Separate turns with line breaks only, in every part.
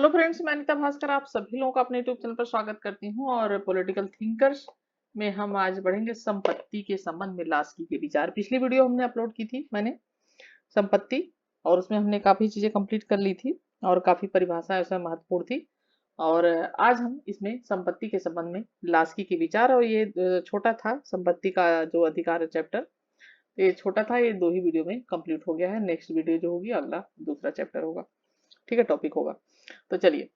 Hello friends, मैं अनिता भास्कर आप सभी लोगों का अपने यूट्यूब चैनल पर स्वागत करती हूं। और पॉलिटिकल थिंकर्स में हम आज बढ़ेंगे संपत्ति के संबंध में लास्की के विचार। पिछली वीडियो हमने अपलोड की थी मैंने संपत्ति, और उसमें हमने काफी चीजें कंप्लीट कर ली थी और काफी परिभाषाएं उसमें महत्वपूर्ण थी। और आज हम इसमें संपत्ति के संबंध में लास्की के विचार, और ये छोटा था संपत्ति का जो अधिकार है चैप्टर, ये छोटा था, ये 2 ही वीडियो में कंप्लीट हो गया है। नेक्स्ट वीडियो जो होगी अगला दूसरा चैप्टर होगा, ठीक है, टॉपिक होगा। तो चलिए,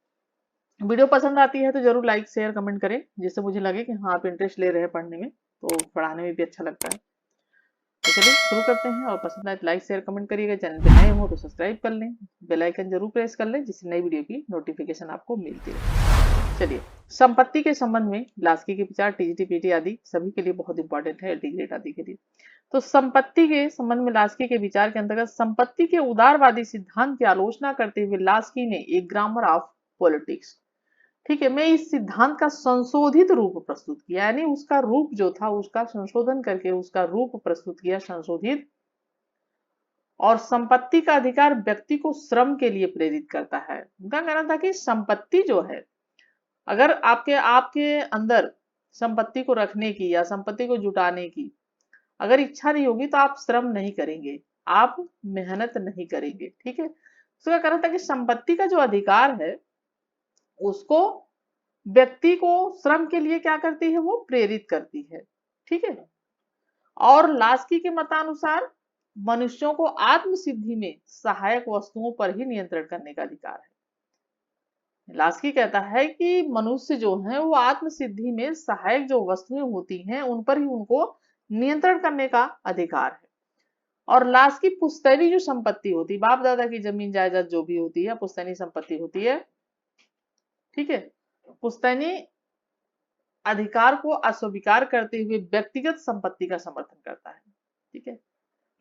वीडियो पसंद आती है तो जरूर लाइक शेयर कमेंट करें, जिससे मुझे लगे कि हाँ आप इंटरेस्ट ले रहे हैं पढ़ने में, तो पढ़ाने में भी अच्छा लगता है। तो चलिए शुरू करते हैं, और पसंद आए तो लाइक शेयर कमेंट करिएगा। चैनल पे नए हो तो सब्सक्राइब कर लें, बेल आइकन जरूर प्रेस कर लें, जिससे नई वीडियो की नोटिफिकेशन आपको मिलती रहे। चलिए, संपत्ति के संबंध में लास्की के विचार टीजीटी पीटी आदि सभी के लिए बहुत इंपॉर्टेंट है, एलटी ग्रेड आदि के लिए। तो संपत्ति के संबंध में लास्की के विचार के अंतर्गत संपत्ति के उदारवादी सिद्धांत की आलोचना करते हुए लास्की ने एक ग्रामर ऑफ पॉलिटिक्स, ठीक है, मैं इस सिद्धांत का संशोधित रूप प्रस्तुत किया, यानी उसका रूप जो था उसका संशोधन करके उसका रूप प्रस्तुत किया, संशोधित। और संपत्ति का अधिकार व्यक्ति को श्रम के लिए प्रेरित करता है। उनका कहना था कि संपत्ति जो है, अगर आपके आपके अंदर संपत्ति को रखने की या संपत्ति को जुटाने की अगर इच्छा नहीं होगी तो आप श्रम नहीं करेंगे, आप मेहनत नहीं करेंगे, ठीक है। उसका कहना था कि संपत्ति का जो अधिकार है उसको व्यक्ति को श्रम के लिए क्या करती है, वो प्रेरित करती है, ठीक है। और लास्की के मतानुसार मनुष्यों को आत्म सिद्धि में सहायक वस्तुओं पर ही नियंत्रण करने का अधिकार है। लास्की कहता है कि मनुष्य जो है वो आत्म सिद्धि में सहायक जो वस्तुएं होती हैं उन पर ही उनको नियंत्रण करने का अधिकार है। और लास्की पुश्तैनी जो संपत्ति होती है, बाप दादा की जमीन जायदाद जो भी होती है पुश्तैनी संपत्ति होती है, ठीक है, पुश्तैनी अधिकार को अस्वीकार करते हुए व्यक्तिगत संपत्ति का समर्थन करता है, ठीक है।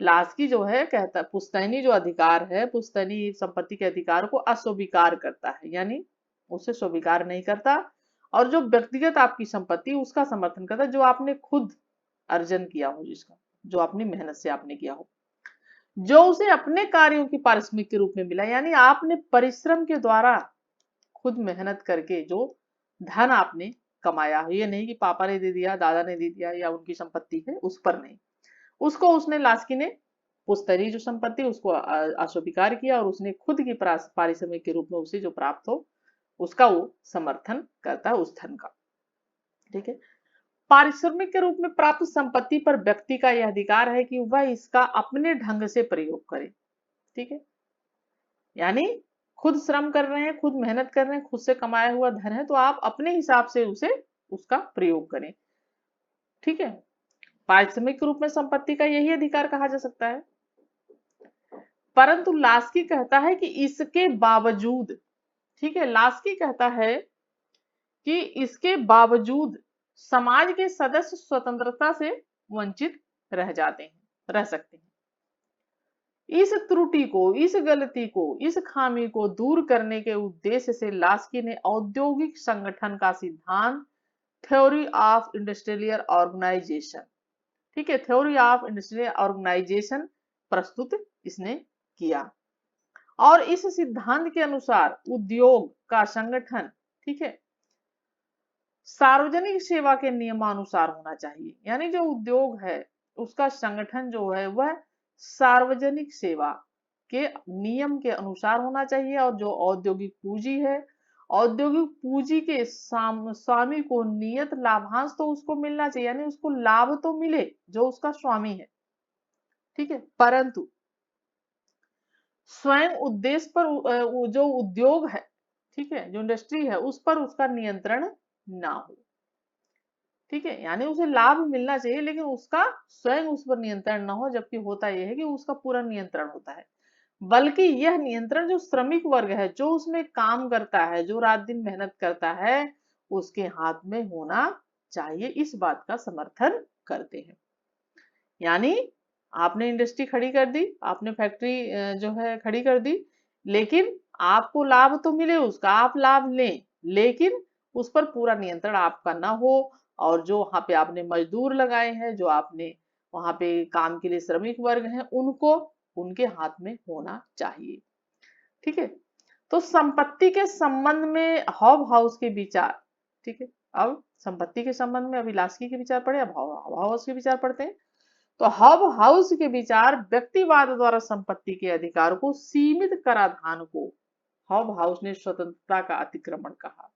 लास्की जो है कहता है पुश्तैनी जो अधिकार है, पुश्तैनी संपत्ति के अधिकार को अस्वीकार करता है, यानी उसे स्वीकार नहीं करता। और जो व्यक्तिगत आपकी संपत्ति उसका समर्थन करता है, जो आपने खुद अर्जन किया हो, जिसका जो अपनी मेहनत से आपने किया हो, जो उसे अपने कार्यों की पारिश्रमिक के रूप में मिला, यानी आपने परिश्रम के द्वारा खुद मेहनत करके जो धन आपने कमाया है, ये नहीं कि पापा ने दे दिया, दादा ने दे दिया, या उनकी संपत्ति है उस पर नहीं, उसको उसने लास्की ने पुश्तैनी जो संपत्ति उसको अस्वीकार किया, और उसने खुद की पारिश्रमिक के रूप में उसे जो प्राप्त हो उसका वो समर्थन करता है, उस धन का, ठीक है। पारिश्रमिक के रूप में प्राप्त संपत्ति पर व्यक्ति का यह अधिकार है कि वह इसका अपने ढंग से प्रयोग करे, ठीक है। यानी खुद श्रम कर रहे हैं, खुद मेहनत कर रहे हैं, खुद से कमाया हुआ धन है, तो आप अपने हिसाब से उसे उसका प्रयोग करें, ठीक है। पारिश्रमिक के रूप में संपत्ति का यही अधिकार कहा जा सकता है। परंतु लास्की कहता है कि इसके बावजूद, ठीक है, लास्की कहता है कि इसके बावजूद समाज के सदस्य स्वतंत्रता से वंचित रह जाते हैं, रह सकते हैं। इस त्रुटि को, इस गलती को, इस खामी को दूर करने के उद्देश्य से लास्की ने औद्योगिक संगठन का सिद्धांत, थ्योरी ऑफ इंडस्ट्रियल ऑर्गेनाइजेशन, ठीक है, थ्योरी ऑफ इंडस्ट्रियल ऑर्गेनाइजेशन प्रस्तुत इसने किया। और इस सिद्धांत के अनुसार उद्योग का संगठन, ठीक है, सार्वजनिक सेवा के नियमानुसार होना चाहिए, यानी जो उद्योग है उसका संगठन जो है वह सार्वजनिक सेवा के नियम के अनुसार होना चाहिए। और जो औद्योगिक पूंजी है, औद्योगिक पूंजी के स्वामी को नियत लाभांश तो उसको मिलना चाहिए, यानी उसको लाभ तो मिले जो उसका स्वामी है, ठीक है। परंतु स्वयं उद्देश्य पर जो उद्योग है, ठीक है, जो इंडस्ट्री है उस पर उसका नियंत्रण ना हो, ठीक है। यानी उसे लाभ मिलना चाहिए लेकिन उसका स्वयं उस पर नियंत्रण ना हो, जबकि होता यह है कि उसका पूरा नियंत्रण होता है। बल्कि यह नियंत्रण जो श्रमिक वर्ग है, जो उसमें काम करता है, जो रात दिन मेहनत करता है, उसके हाथ में होना चाहिए, इस बात का समर्थन करते हैं। यानी आपने इंडस्ट्री खड़ी कर दी, आपने फैक्ट्री जो है खड़ी कर दी, लेकिन आपको लाभ तो मिले उसका, आप लाभ लें, लेकिन उस पर पूरा नियंत्रण आपका ना हो। और जो वहां पे आपने मजदूर लगाए हैं, जो आपने वहां पे काम के लिए श्रमिक वर्ग हैं, उनको उनके हाथ में होना चाहिए, ठीक है। तो संपत्ति के संबंध में हॉबहाउस के विचार, ठीक है, अब संपत्ति के संबंध में अभी लास्की के विचार पढ़े, अब हॉबहाउस के विचार पढ़ते हैं। तो हॉबहाउस के विचार व्यक्तिवाद द्वारा संपत्ति के अधिकार को सीमित कराधान को हॉबहाउस ने स्वतंत्रता का अतिक्रमण कहा,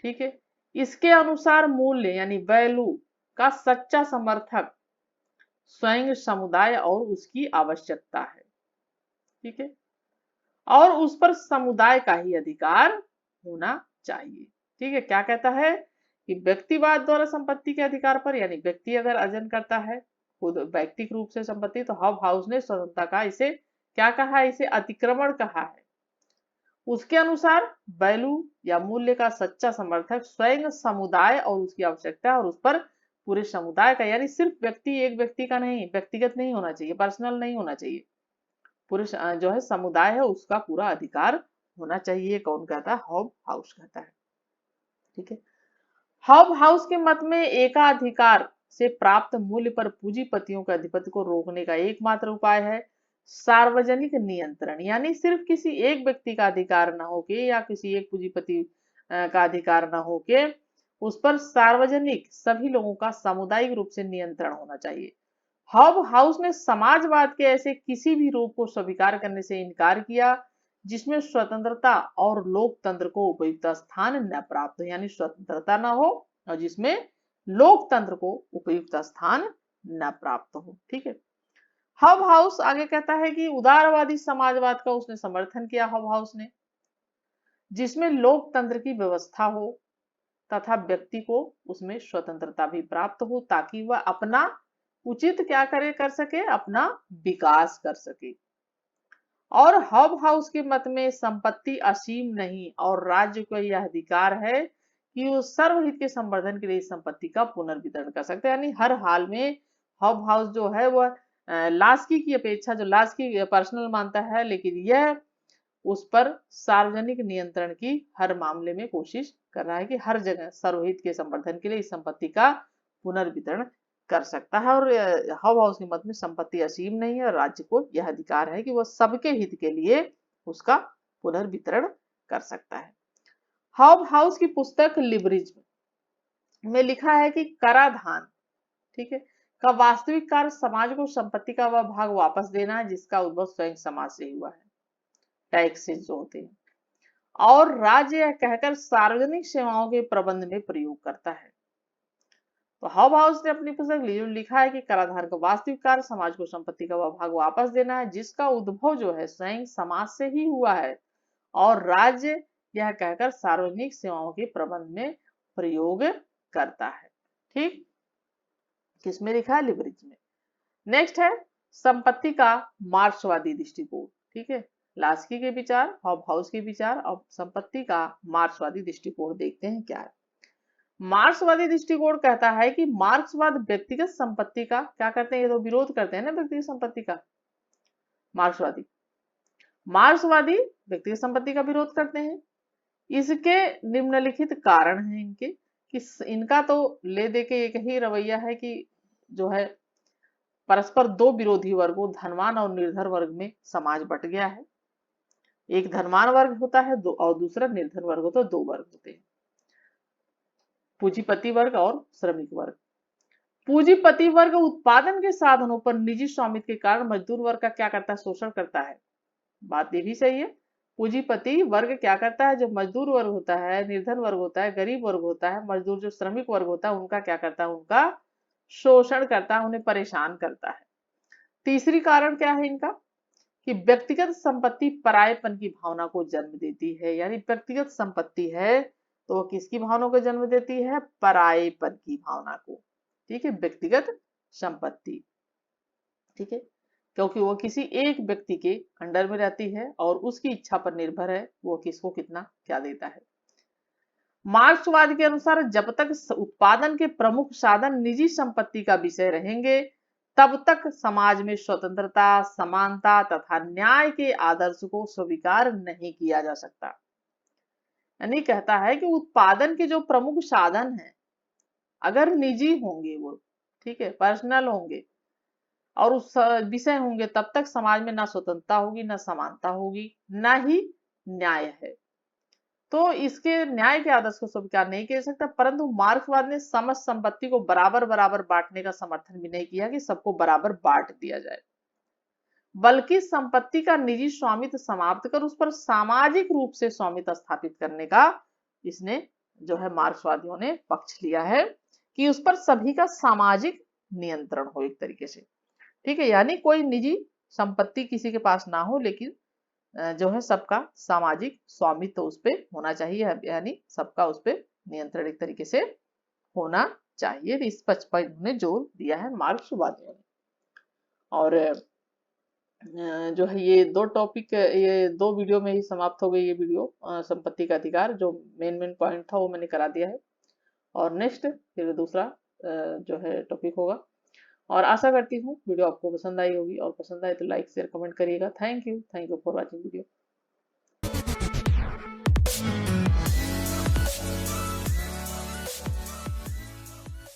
ठीक है। इसके अनुसार मूल्य यानी वैल्यू का सच्चा समर्थक स्वयं समुदाय और उसकी आवश्यकता है, ठीक है, और उस पर समुदाय का ही अधिकार होना चाहिए, ठीक है। क्या कहता है कि व्यक्तिवाद द्वारा संपत्ति के अधिकार पर, यानी व्यक्ति अगर अर्जन करता है खुद व्यक्तिगत रूप से संपत्ति, तो हॉबहाउस ने स्वतंत्रता का इसे क्या कहा है, इसे अतिक्रमण कहा है। उसके अनुसार वैल्यू या मूल्य का सच्चा समर्थक स्वयं समुदाय और उसकी आवश्यकता और उस पर पूरे समुदाय का, यानी सिर्फ व्यक्ति, एक व्यक्ति का नहीं, व्यक्तिगत नहीं होना चाहिए, पर्सनल नहीं होना चाहिए, पूरे जो है समुदाय है उसका पूरा अधिकार होना चाहिए। कौन कहता है, हॉबहाउस कहता है, ठीक है। हॉबहाउस के मत में एकाधिकार से प्राप्त मूल्य पर पूंजीपतियों के अधिपत्य को रोकने का एकमात्र उपाय है सार्वजनिक नियंत्रण, यानी सिर्फ किसी एक व्यक्ति का अधिकार न होके या किसी एक पूंजीपति का अधिकार न होके उस पर सार्वजनिक सभी लोगों का सामुदायिक रूप से नियंत्रण होना चाहिए। हॉबहाउस ने समाजवाद के ऐसे किसी भी रूप को स्वीकार करने से इनकार किया जिसमें स्वतंत्रता और लोकतंत्र को उपयुक्त स्थान न प्राप्त हो, यानी स्वतंत्रता न हो और जिसमें लोकतंत्र को उपयुक्त स्थान न प्राप्त हो, ठीक है। हॉबहाउस आगे कहता है कि उदारवादी समाजवाद का उसने समर्थन किया हॉबहाउस ने, जिसमें लोकतंत्र की व्यवस्था हो तथा व्यक्ति को उसमें स्वतंत्रता भी प्राप्त हो ताकि वह अपना उचित क्या करे कर सके, अपना विकास कर सके। और हॉबहाउस के मत में संपत्ति असीम नहीं और राज्य को यह अधिकार है कि वो सर्वहित के संवर्धन के लिए संपत्ति का पुनर्वितरण कर सकते हैं, यानी हर हाल में हॉबहाउस जो है वह लास्की की अपेक्षा, जो लास्की पर्सनल मानता है, लेकिन यह उस पर सार्वजनिक नियंत्रण की हर मामले में कोशिश कर रहा है कि हर जगह सर्वहित के संवर्धन के लिए इस संपत्ति का पुनर्वितरण कर सकता है। और हॉबहाउस के मत में संपत्ति असीम नहीं है और राज्य को यह अधिकार है कि वह सबके हित के लिए उसका पुनर्वितरण कर सकता है। हॉबहाउस की पुस्तक लिबरिज्म में लिखा है कि कराधान, ठीक है, का वास्तविक कार्य समाज को संपत्ति का वह भाग वापस देना है जिसका उद्भव स्वयं समाज से हुआ है, टैक्सेस जो होते हैं, और राज्य यह कहकर सार्वजनिक सेवाओं के प्रबंध में प्रयोग करता है। तो हॉबहाउस ने अपनी पुस्तक लिखा है कि कराधान का वास्तविक कार्य समाज को संपत्ति का वह भाग वापस देना है जिसका उद्भव जो है स्वयं समाज से ही हुआ है, और राज्य यह कहकर सार्वजनिक सेवाओं के प्रबंध में प्रयोग करता है, ठीक। किसमें लिखा है, लिबरिज्म में। नेक्स्ट है संपत्ति का मार्क्सवादी दृष्टिकोण, ठीक है। लास्की के विचार, हॉबहाउस के विचार और संपत्ति का मार्क्सवादी दृष्टिकोण देखते हैं क्या है। मार्क्सवादी दृष्टिकोण कहता है कि मार्क्सवाद व्यक्तिगत संपत्ति का क्या करते हैं, ये तो विरोध करते हैं ना व्यक्तिगत संपत्ति का। मार्क्सवादी व्यक्तिगत संपत्ति का विरोध करते हैं। इसके निम्नलिखित कारण हैं इनके कि इनका तो ले दे के एक ही रवैया है कि जो है परस्पर दो विरोधी वर्गों धनवान और निर्धन वर्ग में समाज बट गया है। एक धनवान वर्ग होता है दो और दूसरा निर्धन वर्ग होता है, दो वर्ग होते हैं, पूंजीपति वर्ग और श्रमिक वर्ग। पूंजीपति वर्ग उत्पादन के साधनों पर निजी स्वामित्व के कारण मजदूर वर्ग का क्या करता है, शोषण करता है। बात ये भी सही है, पूंजीपति वर्ग क्या करता है, जो मजदूर वर्ग होता है, निर्धन वर्ग होता है, गरीब वर्ग होता है, मजदूर जो श्रमिक वर्ग होता है उनका क्या करता है, उनका शोषण करता है, उन्हें परेशान करता है। तीसरी कारण क्या है इनका कि व्यक्तिगत संपत्ति परायेपन की भावना को जन्म देती है, यानी व्यक्तिगत संपत्ति है तो वो किसकी भावना को जन्म देती है, परायेपन की भावना को, ठीक है, व्यक्तिगत संपत्ति, ठीक है, क्योंकि वो किसी एक व्यक्ति के अंडर में रहती है और उसकी इच्छा पर निर्भर है वो किसको कितना क्या देता है। मार्क्सवाद के अनुसार जब तक उत्पादन के प्रमुख साधन निजी संपत्ति का विषय रहेंगे तब तक समाज में स्वतंत्रता, समानता तथा न्याय के आदर्श को स्वीकार नहीं किया जा सकता। यानी कहता है कि उत्पादन के जो प्रमुख साधन हैं अगर निजी होंगे वो, ठीक है, पर्सनल होंगे और उस विषय होंगे तब तक समाज में ना स्वतंत्रता होगी, ना समानता होगी, ना ही न्याय है। तो इसके न्याय के आदर्श को स्वीकार नहीं किया जा सकता, परंतु मार्क्सवाद ने समस्त संपत्ति को बराबर बराबर बांटने का समर्थन भी नहीं किया कि सबको बराबर बांट दिया जाए, बल्कि संपत्ति का निजी स्वामित्व समाप्त कर उस पर सामाजिक रूप से स्वामित्व स्थापित करने का इसने जो है मार्क्सवादियों ने पक्ष लिया है कि उस पर सभी का सामाजिक नियंत्रण हो एक तरीके से। ठीक है, यानी कोई निजी संपत्ति किसी के पास ना हो, लेकिन जो है सबका सामाजिक स्वामित्व उस पे होना चाहिए, यानी सबका उस पे नियंत्रण एक तरीके से होना चाहिए। इस पक्ष पर इन्होंने जोर दिया है मार्क्सवादियों ने। और जो है ये दो टॉपिक, ये दो वीडियो में ही समाप्त हो गई ये वीडियो। संपत्ति का अधिकार जो मेन पॉइंट था वो मैंने करा दिया है, और नेक्स्ट फिर दूसरा जो है टॉपिक होगा। और आशा करती हूँ वीडियो आपको पसंद आई होगी, और पसंद आए तो लाइक शेयर कमेंट करिएगा। Thank you for watching video.